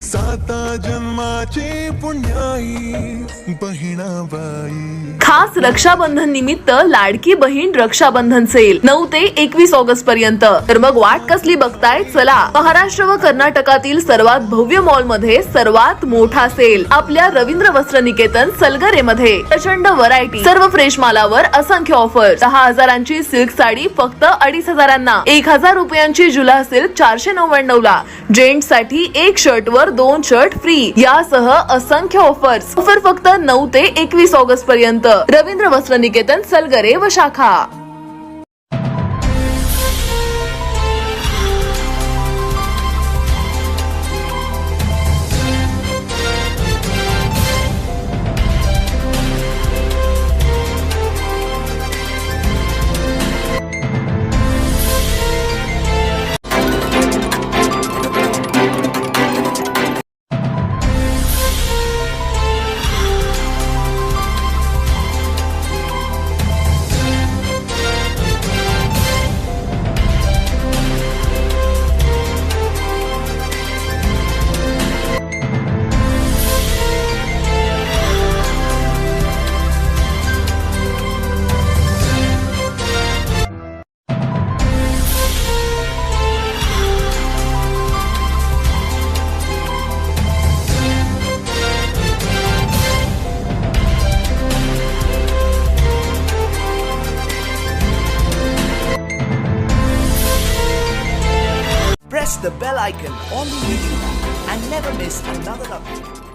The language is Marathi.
साता जन्माची पुण्याई बहिणाबाई। खास रक्षाबंधन निमित्त लाडकी बहीण रक्षाबंधन सेल 9 ते 21 ऑगस्ट पर्यंत। तर मग वाट कसली बघताय, चला महाराष्ट्र व कर्नाटकातील सर्वात भव्य मॉल मध्ये सर्वात मोठा सेल आपल्या रवींद्र वस्त्र निकेतन सलगरे मध्ये। प्रचंड व्हरायटी, सर्व फ्रेश मालावर असंख्य ऑफर। 10,000ची सिल्क साडी फक्त 2,500 1,000 रुपयांची जुला सिल्क 499 ला। जेंट्स साठी एक शर्ट वर 2 शर्ट फ्री यासह असंख्य ऑफर्स। ऑफर फक्त 9 ते 21 ऑगस्ट पर्यंत। रवींद्र वस्त्र निकेतन सलगरे व शाखा। Press the bell icon on the video and never miss another update.